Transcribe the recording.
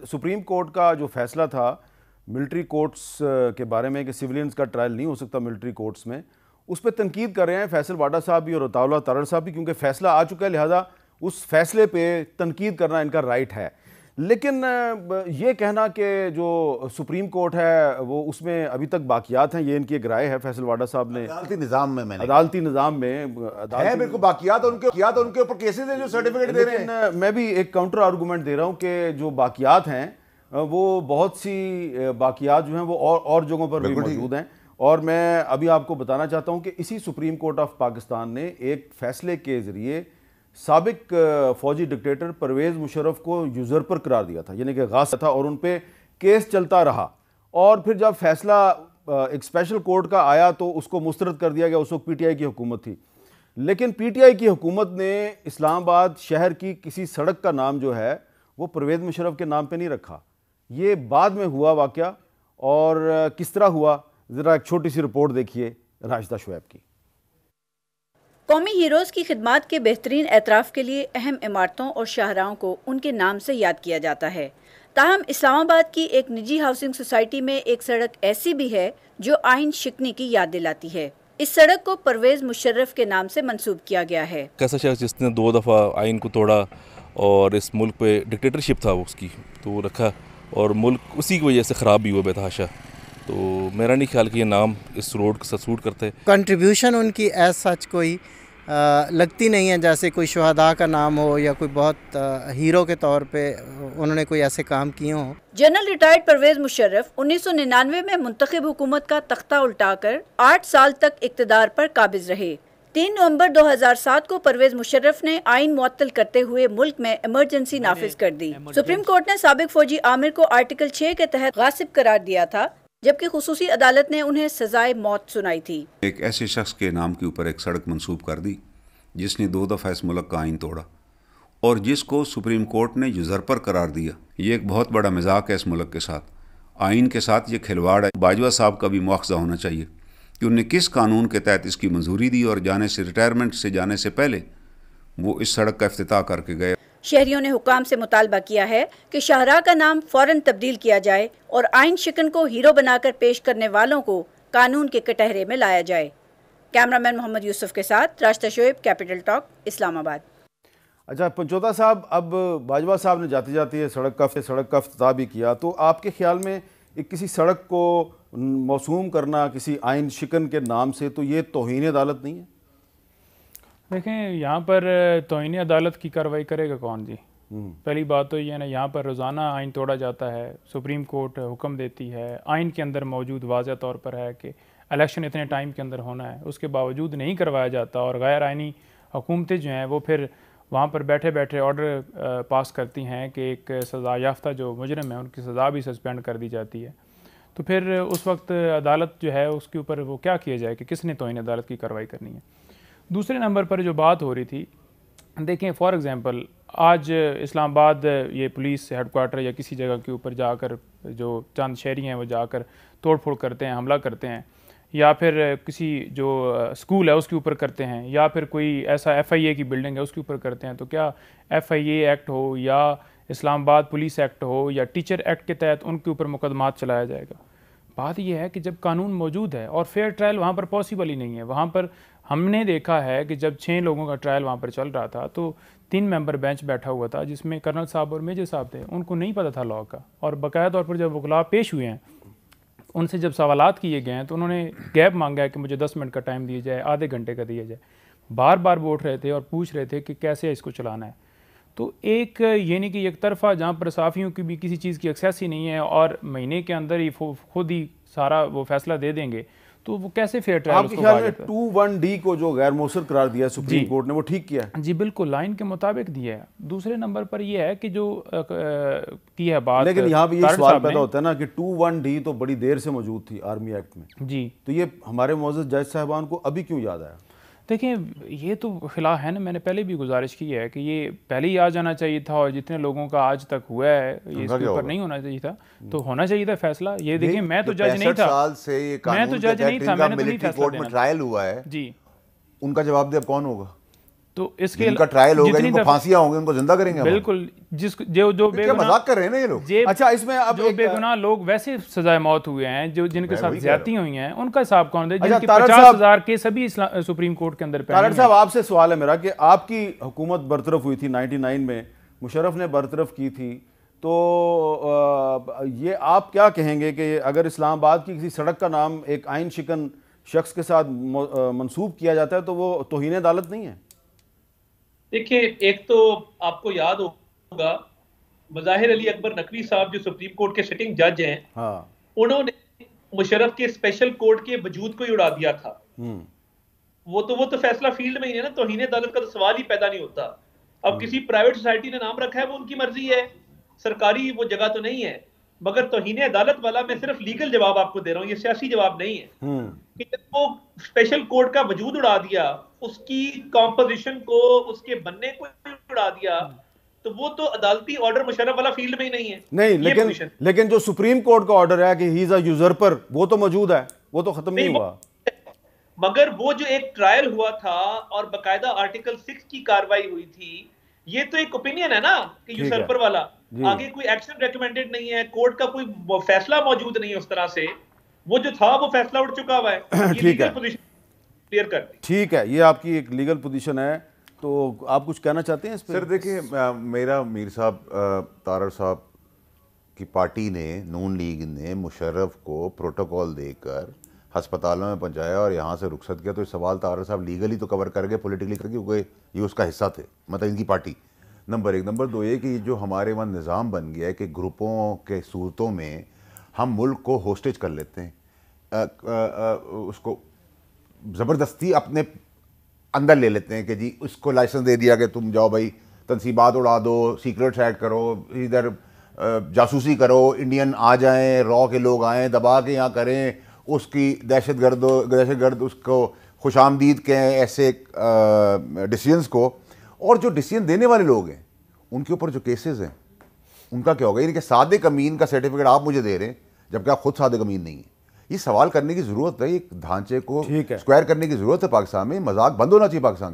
Supreme court का जो फैसला था मिलिट्री कोर्ट्स के बारे में कि सिविलियंस का ट्रायल नहीं हो सकता मिलिट्री कोर्ट्स में, उस पर तनकीद कर रहे हैं फैसल वाडा साहब भी और अताउल्लाह तारड़ साहब भी, क्योंकि फैसला आ चुका है, लिहाजा उस फैसले पे तनकीद करना इनका राइट है। लेकिन ये कहना कि जो सुप्रीम कोर्ट है वो उसमें अभी तक बाकियात हैं, ये इनकी एक राय है फैसल वाडा साहब ने। अदालती निज़ाम में बिल्कुल बाकियात उनके ऊपर केसेस हैं जो सर्टिफिकेट दे रहे हैं। मैं भी एक काउंटर आर्गूमेंट दे रहा हूँ कि जो बाकियात हैं वो बहुत सी बाकियात जो हैं वो और जगहों पर भी मौजूद हैं। और मैं अभी आपको बताना चाहता हूँ कि इसी सुप्रीम कोर्ट ऑफ पाकिस्तान ने एक फैसले के ज़रिए साबिक फौजी डिक्टेटर परवेज़ मुशर्रफ को यूज़रपर करार दिया था, यानी कि गास था, और उन पर केस चलता रहा। और फिर जब फैसला एक स्पेशल कोर्ट का आया तो उसको मुस्तरद कर दिया गया। उस वक्त पीटीआई की हुकूमत थी, लेकिन पीटीआई की हुकूमत ने इस्लामाबाद शहर की किसी सड़क का नाम जो है वो परवेज़ मुशर्रफ के नाम पे नहीं रखा। ये बाद में हुआ वाक़या, और किस तरह हुआ ज़रा एक छोटी सी रिपोर्ट देखिए राशिदा शुएब की। कौमी हीरोज़ की खिदमात के बेहतरीन एतराफ़ के लिए अहम इमारतों और शाहराहों को उनके नाम से याद किया जाता है। ताहम इस्लामाबाद की एक निजी हाउसिंग सोसाइटी में एक सड़क ऐसी भी है जो आइन शिकनी की याद दिलाती है। इस सड़क को परवेज़ मुशर्रफ के नाम से मंसूब किया गया है। कैसा शख्स जिसने 2 दफ़ा आइन को तोड़ा और इस मुल्क पे डिक्टेटरशिप था उसकी, तो वो रखा और मुल्क उसी की वजह से ख़राब भी हुआ बेतहाशा। तो मेरा नहीं ख्याल कि ये नाम इस रोड से सूट करते। कंट्रीब्यूशन उनकी एज सच कोई लगती नहीं है जैसे कोई शुहदा का नाम हो या कोई बहुत हीरो के तौर पे उन्होंने कोई ऐसे काम किए हों। जनरल रिटायर्ड परवेज़ मुशर्रफ 1999 में मुंतखब हुकूमत का तख्ता उल्टाकर 8 साल तक इक़्तिदार पर काबिज रहे। 3 नवंबर 2007 को परवेज़ मुशर्रफ ने आइन मुअत्तल करते हुए मुल्क में इमरजेंसी नाफिज कर दी। सुप्रीम कोर्ट ने साबिक फौजी आमिर को आर्टिकल 6 के तहत गासिब करार दिया था, जबकि खुसूसी अदालत ने उन्हें सजाए मौत सुनाई थी। एक ऐसे शख्स के नाम के ऊपर एक सड़क मंसूब कर दी जिसने 2 दफ़ा इस मुल्क का आइन तोड़ा और जिसको सुप्रीम कोर्ट ने यूज़रपर करार दिया। ये एक बहुत बड़ा मजाक है इस मुल्क के साथ, आइन के साथ ये खिलवाड़ है। बाजवा साहब का भी मुआवजा होना चाहिए कि उन्हें किस कानून के तहत इसकी मंजूरी दी और जाने से रिटायरमेंट से जाने से पहले वो इस सड़क का इफ्तिताह करके गए। शहरियों ने हुकाम से मुतालबा किया है कि शाहराह का नाम फौरन तब्दील किया जाए और आइन शिकन को हीरो बनाकर पेश करने वालों को कानून के कटहरे में लाया जाए। कैमरामैन मोहम्मद यूसुफ के साथ राशिदा शुएब, कैपिटल टॉक, इस्लामाबाद। अच्छा पंचोता साहब, अब बाजवा साहब ने जाते जाते सड़क का इफ्तिताह भी किया, तो आपके ख्याल में एक किसी सड़क को मौसूम करना किसी आइन शिकन के नाम से, तो ये तौहीन अदालत नहीं है? देखें, यहाँ पर तौहीन अदालत की कार्रवाई करेगा कौन जी? पहली बात तो ये है ना, यहाँ पर रोज़ाना आइन तोड़ा जाता है, सुप्रीम कोर्ट हुक्म देती है, आइन के अंदर मौजूद वाज़ह तौर पर है कि इलेक्शन इतने टाइम के अंदर होना है, उसके बावजूद नहीं करवाया जाता और गैर आइनी हुकूमतें जो हैं वो फिर वहाँ पर बैठे बैठे ऑर्डर पास करती हैं कि एक सज़ा याफ्ता जो मुजरिम है उनकी सज़ा भी सस्पेंड कर दी जाती है। तो फिर उस वक्त अदालत जो है उसके ऊपर वो क्या किया जाए कि किसने तौहीन अदालत की कार्रवाई करनी है। दूसरे नंबर पर जो बात हो रही थी, देखें फॉर एग्ज़ाम्पल आज इस्लामाबाद ये पुलिस हेडक्वार्टर या किसी जगह के ऊपर जाकर जो चंद शहरी हैं वो जाकर तोड़ फोड़ करते हैं, हमला करते हैं, या फिर किसी जो स्कूल है उसके ऊपर करते हैं, या फिर कोई ऐसा FIA की बिल्डिंग है उसके ऊपर करते हैं, तो क्या FIA एक्ट हो या इस्लामाबाद पुलिस एक्ट हो या टीचर एक्ट के तहत उनके ऊपर मुकदमात चलाया जाएगा? बात यह है कि जब कानून मौजूद है और फेयर ट्रायल वहाँ पर पॉसिबल ही नहीं है। वहाँ पर हमने देखा है कि जब 6 लोगों का ट्रायल वहाँ पर चल रहा था तो 3 मेंबर बेंच बैठा हुआ था जिसमें कर्नल साहब और मेजर साहब थे, उनको नहीं पता था लॉ का, और बाकायदा तौर पर जब वकला पेश हुए हैं उनसे जब सवालात किए गए हैं तो उन्होंने गैप मांगा है कि मुझे 10 मिनट का टाइम दिया जाए, आधे घंटे का दिया जाए। बार बार बोल रहे थे और पूछ रहे थे कि कैसे इसको चलाना है। तो एक ये नहीं कि एक तरफा जहाँ पर साफ़ियों की भी किसी चीज़ की एक्सेस ही नहीं है और महीने के अंदर ही खुद ही सारा वो फैसला दे देंगे, तो वो कैसे फेयर ट्रायल? आपके ख्याल में 2(1)D को जो गैर मौसर करार दिया सुप्रीम कोर्ट ने वो ठीक किया है? जी बिल्कुल, लाइन के मुताबिक दिया है। दूसरे नंबर पर यह है कि जो की है बात, लेकिन यहाँ पे ये सवाल पैदा होता है ना कि 2(1)D तो बड़ी देर से मौजूद थी आर्मी एक्ट में जी, तो ये हमारे मौजूद जज साहबान को अभी क्यों याद आया? देखें, ये तो खिलाफ है ना, मैंने पहले भी गुजारिश की है कि ये पहले ही आ जाना चाहिए था और जितने लोगों का आज तक हुआ है ये इसके ऊपर नहीं होना चाहिए था, तो होना चाहिए था फैसला। ये देखिए, मैं तो जज नहीं था, मैं तो जज नहीं था, मैंने तो नहीं फैसला देना। ट्रायल हुआ है जी, उनका जवाब दे अब कौन होगा? तो इसके जिनका ट्रायल होगा, जिनको फांसियां होंगी, उनको जिंदा करेंगे हम। बिल्कुल, जो मजाक कर रहे हैं ना ये लोग। अच्छा, इसमें अब जो बेगुनाह लोग वैसे सजाए मौत हुए हैं, जो जिनके साथ ज्यादती हुई हैं, उनका हिसाब कौन दे? जिनके 50,000 के सभी सुप्रीम कोर्ट के अंदर तारड़ साहब, आपसे सवाल है मेरा कि आपकी हुकूमत बरतरफ हुई थी 99 में, मुशर्रफ ने बरतरफ की थी, तो ये आप क्या कहेंगे कि अगर इस्लामाबाद की किसी सड़क का नाम एक आइन शिकन शख्स के साथ मंसूब किया जाता है तो वो तौहीन अदालत नहीं है? देखिए, एक तो आपको याद होगा मज़ाहिर अली अकबर नकवी साहब जो सुप्रीम कोर्ट के सिटिंग जज हैं, हाँ, उन्होंने मुशर्रफ के स्पेशल कोर्ट के वजूद को ही उड़ा दिया था। वो तो फैसला फील्ड में ही है ना, तौहीन अदालत का तो सवाल ही पैदा नहीं होता। अब किसी प्राइवेट सोसाइटी ने नाम रखा है, वो उनकी मर्जी है, सरकारी वो जगह तो नहीं है। मगर तौहीन अदालत वाला मैं सिर्फ लीगल जवाब आपको दे रहा हूँ, ये सियासी जवाब नहीं है कि जब वो स्पेशल कोर्ट का वजूद उड़ा दिया, उसकी कॉम्पोजिशन को, उसके बनने को उड़ा दिया, तो वो तो अदालती ऑर्डर मुशर्रफ वाला फील्ड में ही नहीं है। नहीं, लेकिन जो सुप्रीम कोर्ट का ऑर्डर है कि ही इज अ यूजरपर, वो तो मौजूद है, वो तो खत्म नहीं हुआ। मगर वो जो एक ट्रायल हुआ था और बाकायदा आर्टिकल 6 की कार्रवाई हुई थी, ये तो एक ओपिनियन है ना कि यूजरपर वाला, आगे कोई एक्शन रेकमेंडेड नहीं है, कोर्ट का कोई फैसला मौजूद नहीं है उस तरह से। वो जो था वो फैसला उठ चुका हुआ है। ठीक है, क्लियर कर दी। ठीक है, ये आपकी एक लीगल पोजीशन है, तो आप कुछ कहना चाहते हैं इस पर? सर देखिए, मेरा मीर साहब तारड़ साहब की पार्टी ने, नून लीग ने मुशर्रफ को प्रोटोकॉल देकर हस्पतालों में पहुंचाया और यहाँ से रुखसत किया, तो इस सवाल तारड़ साहब लीगली तो कवर कर गए, पॉलिटिकली करके, क्योंकि ये उसका हिस्सा थे, मतलब इनकी पार्टी। नंबर 1। नंबर 2 ये कि जो हमारे वहाँ निज़ाम बन गया है कि ग्रुपों के सूरतों में हम मुल्क को होस्टेज कर लेते हैं, उसको ज़बरदस्ती अपने अंदर ले लेते हैं कि जी उसको लाइसेंस दे दिया कि तुम जाओ भाई तनसीबात उड़ा दो, सीक्रेट ऐड करो, इधर जासूसी करो, इंडियन आ जाएं, रॉ के लोग आएँ, दबा के यहाँ करें, उसकी दहशतगर्द उसको खुशामदीद के ऐसे डिसीजंस को। और जो डिसीजन देने वाले लोग हैं उनके ऊपर जो केसेस हैं उनका क्या होगा? यानी कि सादिक अमीन का सर्टिफिकेट आप मुझे दे रहे हैं जबकि आप खुद सादिक अमीन नहीं है। ये सवाल करने की ज़रूरत है, एक ढांचे को स्क्वायर करने की ज़रूरत है पाकिस्तान में। मजाक बंद होना चाहिए पाकिस्तान का।